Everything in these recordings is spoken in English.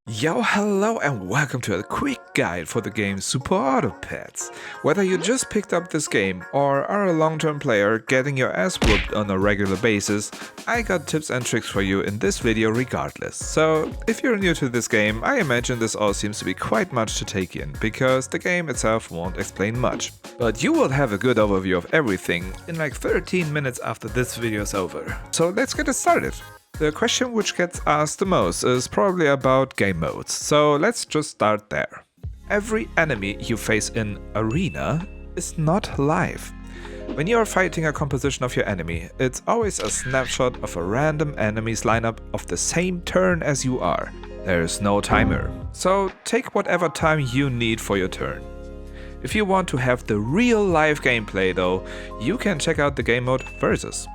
Yo, hello and welcome to a quick guide for the game Probabilities. Whether you just picked up this game or are a long-term player getting your ass whooped on a regular basis, I got tips and tricks for you in this video regardless. So if you're new to this game, I imagine this all seems to be quite much to take in, because the game itself won't explain much. But you will have a good overview of everything in like 13 minutes after this video is over. So let's get it started. The question which gets asked the most is probably about game modes, so let's just start there. Every enemy you face in Arena is not live. When you are fighting a composition of your enemy, it's always a snapshot of a random enemy's lineup of the same turn as you are. There is no timer, so take whatever time you need for your turn. If you want to have the real live gameplay though, you can check out the game mode Versus.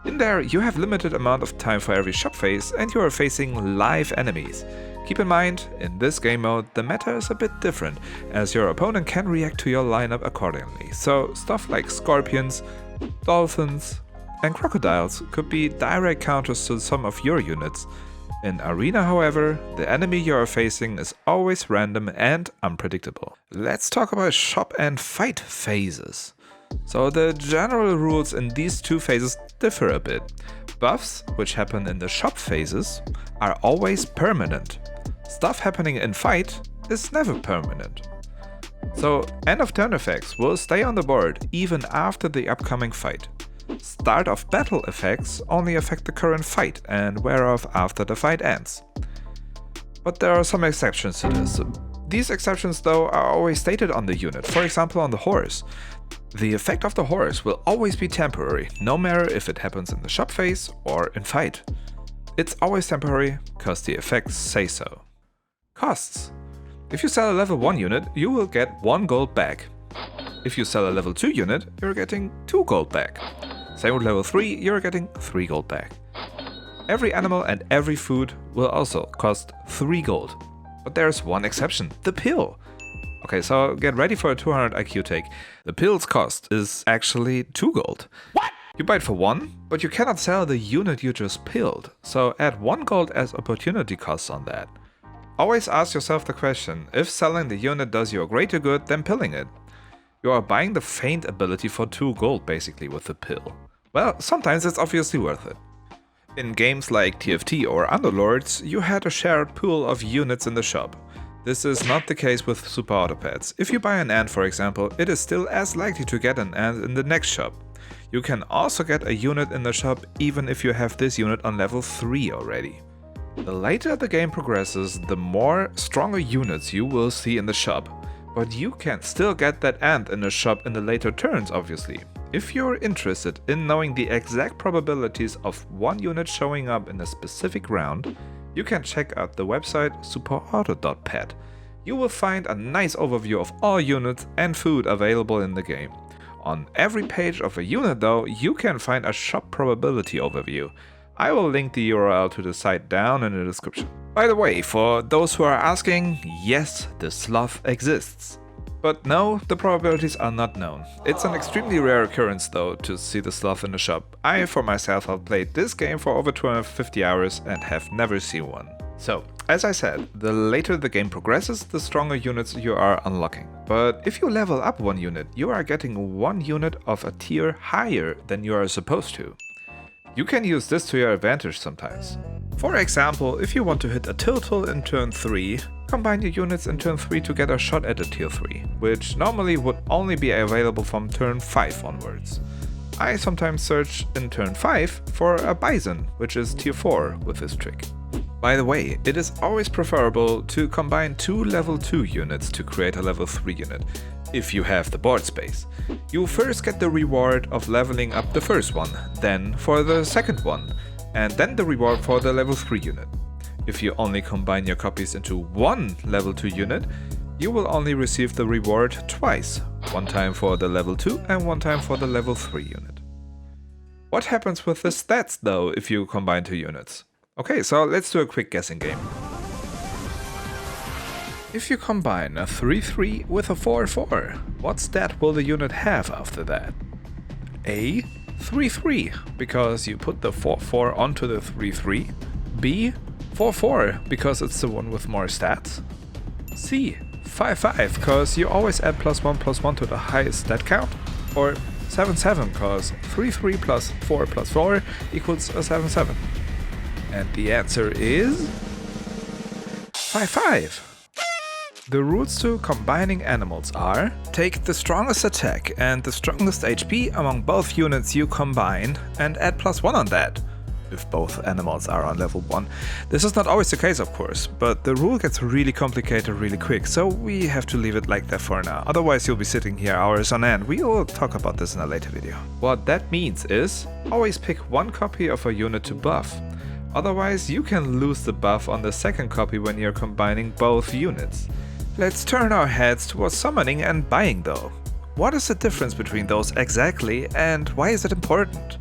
In there, you have limited amount of time for every shop phase and you are facing live enemies. Keep in mind, in this game mode, the meta is a bit different, as your opponent can react to your lineup accordingly. So stuff like scorpions, dolphins and crocodiles could be direct counters to some of your units. In Arena, however, the enemy you are facing is always random and unpredictable. Let's talk about shop and fight phases. So the general rules in these two phases differ a bit. Buffs, which happen in the shop phases, are always permanent. Stuff happening in fight is never permanent. So end of turn effects will stay on the board even after the upcoming fight. Start of battle effects only affect the current fight and wear off after the fight ends. But there are some exceptions to this. These exceptions though are always stated on the unit, for example on the horse. The effect of the horse will always be temporary, no matter if it happens in the shop phase or in fight. It's always temporary, cause the effects say so. Costs. If you sell a level 1 unit, you will get 1 gold back. If you sell a level 2 unit, you're getting 2 gold back. Same with level 3, you're getting 3 gold back. Every animal and every food will also cost 3 gold. But there's one exception, the pill. Okay, so get ready for a 200 IQ take. The pill's cost is actually 2 gold. What? You buy it for 1, but you cannot sell the unit you just pilled, so add 1 gold as opportunity costs on that. Always ask yourself the question, if selling the unit does you a greater good than pilling it. You are buying the feint ability for 2 gold basically with the pill. Well, sometimes it's obviously worth it. In games like TFT or Underlords, you had a shared pool of units in the shop. This is not the case with super auto pets. If you buy an ant for example, it is still as likely to get an ant in the next shop. You can also get a unit in the shop even if you have this unit on level 3 already. The later the game progresses, the more stronger units you will see in the shop. But you can still get that ant in the shop in the later turns obviously. If you're interested in knowing the exact probabilities of one unit showing up in a specific round, you can check out the website superauto.pet. You will find a nice overview of all units and food available in the game. On every page of a unit though, you can find a shop probability overview. I will link the URL to the site down in the description. By the way, for those who are asking, yes, the sloth exists. But no, the probabilities are not known. It's an extremely rare occurrence though to see the sloth in the shop. I for myself have played this game for over 250 hours and have never seen one. So, as I said, the later the game progresses, the stronger units you are unlocking. But if you level up one unit, you are getting one unit of a tier higher than you are supposed to. You can use this to your advantage sometimes. For example, if you want to hit a total in turn 3, combine your units in turn 3 to get a shot at a tier 3, which normally would only be available from turn 5 onwards. I sometimes search in turn 5 for a bison, which is tier 4 with this trick. By the way, it is always preferable to combine 2 level 2 units to create a level 3 unit, if you have the board space. You first get the reward of leveling up the first one, then for the second one, and then the reward for the level 3 unit. If you only combine your copies into one level 2 unit, you will only receive the reward twice, one time for the level 2 and one time for the level 3 unit. What happens with the stats though if you combine 2 units? Okay, so let's do a quick guessing game. If you combine a 3-3 with a 4-4, what stat will the unit have after that? A. 3-3, because you put the 4-4 onto the 3-3. B. 4-4, because it's the one with more stats. C. 5-5, because you always add +1/+1 to the highest stat count. Or 7-7, because 3-3 plus 4 plus 4 equals a 7-7. And the answer is 5-5. The rules to combining animals are: take the strongest attack and the strongest HP among both units you combine and add +1 on that, if both animals are on level 1. This is not always the case, of course, but the rule gets really complicated really quick, so we have to leave it like that for now. Otherwise you'll be sitting here hours on end. We will talk about this in a later video. What that means is, always pick one copy of a unit to buff. Otherwise you can lose the buff on the second copy when you're combining both units. Let's turn our heads towards summoning and buying though. What is the difference between those exactly, and why is it important?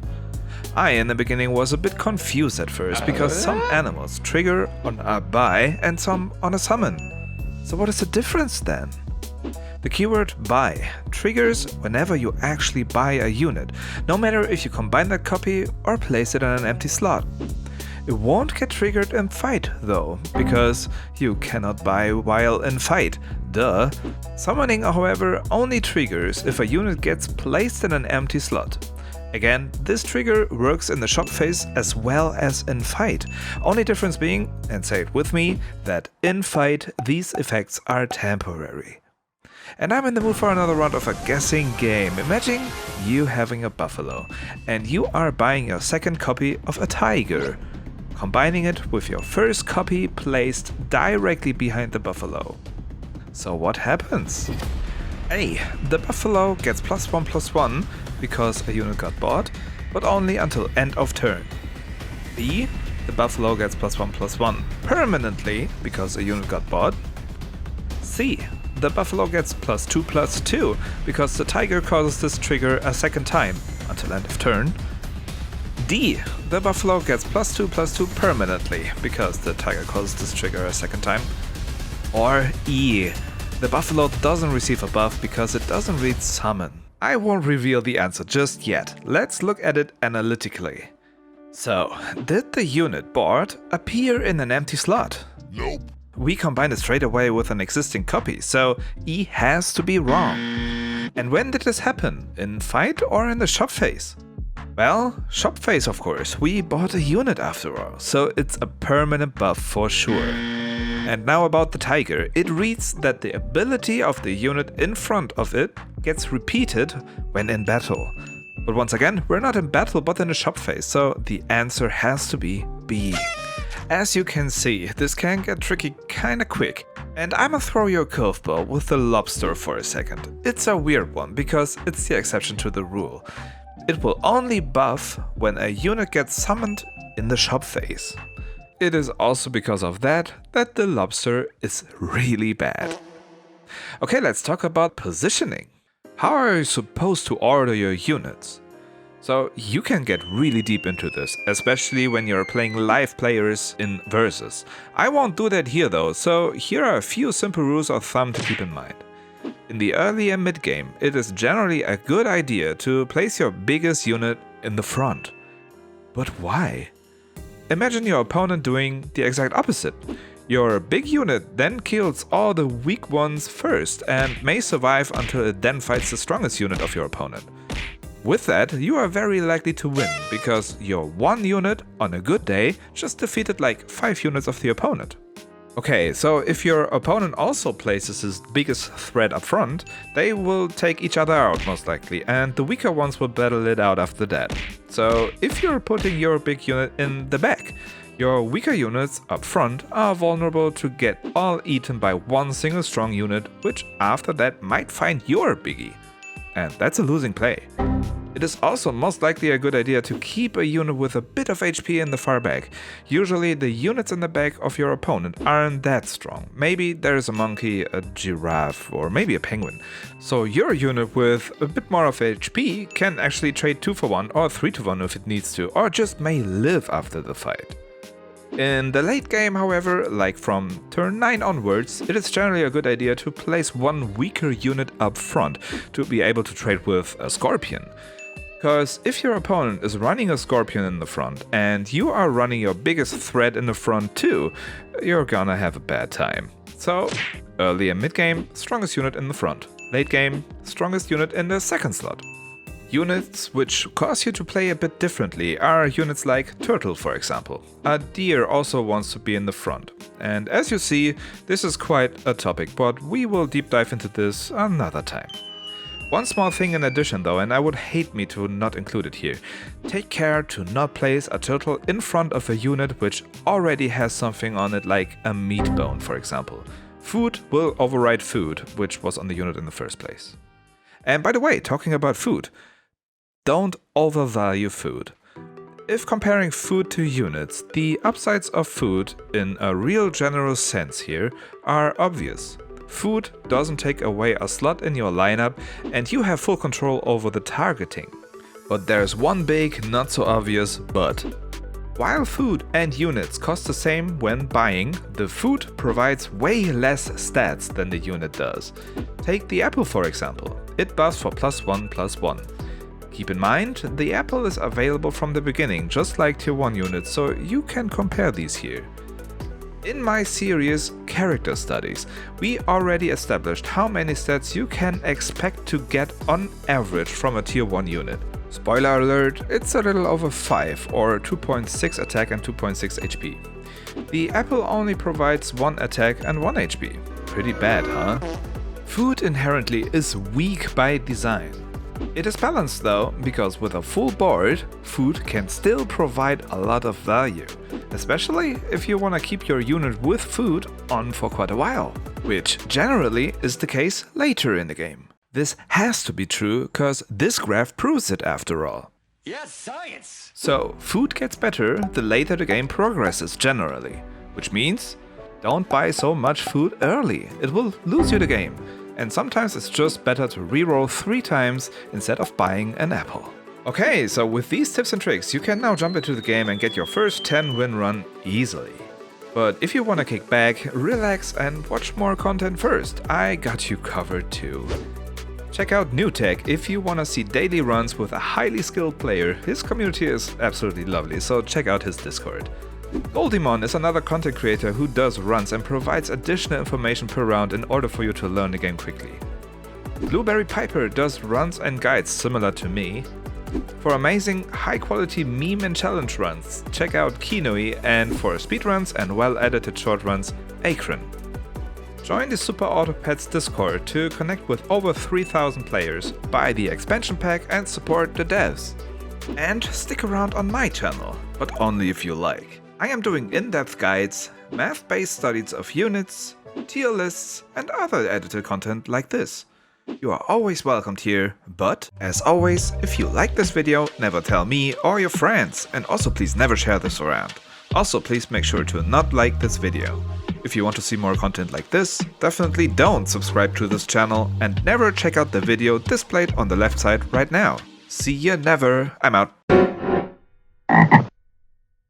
I in the beginning was a bit confused at first, because some animals trigger on a buy and some on a summon. So what is the difference then? The keyword buy triggers whenever you actually buy a unit, no matter if you combine that copy or place it in an empty slot. It won't get triggered in fight though, because you cannot buy while in fight, duh. Summoning, however, only triggers if a unit gets placed in an empty slot. Again, this trigger works in the shop phase as well as in fight. Only difference being, and say it with me, that in fight these effects are temporary. And I'm in the mood for another round of a guessing game. Imagine you having a buffalo, and you are buying your second copy of a tiger, combining it with your first copy placed directly behind the buffalo. So what happens? A. The buffalo gets +1/+1 because a unit got bought, but only until end of turn. B. The buffalo gets +1/+1 permanently because a unit got bought. C. The buffalo gets +2/+2 because the tiger causes this trigger a second time until end of turn. D. The buffalo gets +2/+2 permanently because the tiger causes this trigger a second time. Or E. The buffalo doesn't receive a buff because it doesn't read summon. I won't reveal the answer just yet. Let's look at it analytically. So, did the unit bought appear in an empty slot? Nope. We combined it straight away with an existing copy, so E has to be wrong. And when did this happen? In fight or in the shop phase? Well, shop phase of course, we bought a unit after all, so it's a permanent buff for sure. And now about the tiger, it reads that the ability of the unit in front of it gets repeated when in battle. But once again, we're not in battle but in a shop phase, so the answer has to be B. As you can see, this can get tricky kinda quick. And I'ma throw you a curveball with the lobster for a second. It's a weird one because it's the exception to the rule. It will only buff when a unit gets summoned in the shop phase. It is also because of that the lobster is really bad. Okay, let's talk about positioning. How are you supposed to order your units? So you can get really deep into this, especially when you're playing live players in versus. I won't do that here though, so here are a few simple rules of thumb to keep in mind. In the early and mid game, it is generally a good idea to place your biggest unit in the front. But why? Imagine your opponent doing the exact opposite. Your big unit then kills all the weak ones first and may survive until it then fights the strongest unit of your opponent. With that, you are very likely to win, because your one unit on a good day just defeated like 5 units of the opponent. Okay, so if your opponent also places his biggest threat up front, they will take each other out most likely, and the weaker ones will battle it out after that. So if you're putting your big unit in the back, your weaker units up front are vulnerable to get all eaten by one single strong unit, which after that might find your biggie. And that's a losing play. It is also most likely a good idea to keep a unit with a bit of HP in the far back. Usually the units in the back of your opponent aren't that strong. Maybe there's a monkey, a giraffe, or maybe a penguin. So your unit with a bit more of HP can actually trade 2-for-1 or 3-to-1 if it needs to, or just may live after the fight. In the late game, however, like from turn 9 onwards, it is generally a good idea to place one weaker unit up front to be able to trade with a scorpion. Cause if your opponent is running a Scorpion in the front and you are running your biggest threat in the front too, you're gonna have a bad time. So, early and mid game, strongest unit in the front. Late game, strongest unit in the second slot. Units which cause you to play a bit differently are units like Turtle, for example. A deer also wants to be in the front. And as you see, this is quite a topic, but we will deep dive into this another time. One small thing in addition though, and I would hate me to not include it here. Take care to not place a turtle in front of a unit which already has something on it, like a meat bone, for example. Food will override food, which was on the unit in the first place. And by the way, talking about food, don't overvalue food. If comparing food to units, the upsides of food in a real general sense here are obvious. Food doesn't take away a slot in your lineup and you have full control over the targeting. But there's one big, not so obvious but. While food and units cost the same when buying, the food provides way less stats than the unit does. Take the apple for example, it buffs for +1/+1. Keep in mind, the apple is available from the beginning, just like tier 1 units, so you can compare these here. In my series Character Studies, we already established how many stats you can expect to get on average from a tier 1 unit. Spoiler alert, it's a little over 5 or 2.6 attack and 2.6 HP. The apple only provides 1 attack and 1 HP. Pretty bad, huh? Food inherently is weak by design. It is balanced though, because with a full board, food can still provide a lot of value, especially if you want to keep your unit with food on for quite a while, which generally is the case later in the game. This has to be true, cause this graph proves it after all. Yes, science! So, food gets better the later the game progresses generally, which means don't buy so much food early, it will lose you the game. And sometimes it's just better to reroll 3 times instead of buying an apple. Okay, so with these tips and tricks, you can now jump into the game and get your first 10 win run easily. But if you want to kick back, relax and watch more content first, I got you covered too. Check out New Tech if you want to see daily runs with a highly skilled player. His community is absolutely lovely, so check out his Discord. Goldemon is another content creator who does runs and provides additional information per round in order for you to learn the game quickly. Blueberry Piper does runs and guides similar to me. For amazing high quality meme and challenge runs, check out Kinoi, and for speedruns and well edited short runs, Akron. Join the Super Auto Pets Discord to connect with over 3,000 players, buy the expansion pack and support the devs. And stick around on my channel, but only if you like. I am doing in-depth guides, math-based studies of units, tier lists, and other edited content like this. You are always welcomed here, but as always, if you like this video, never tell me or your friends, and also please never share this around. Also please make sure to not like this video. If you want to see more content like this, definitely don't subscribe to this channel and never check out the video displayed on the left side right now. See ya never, I'm out.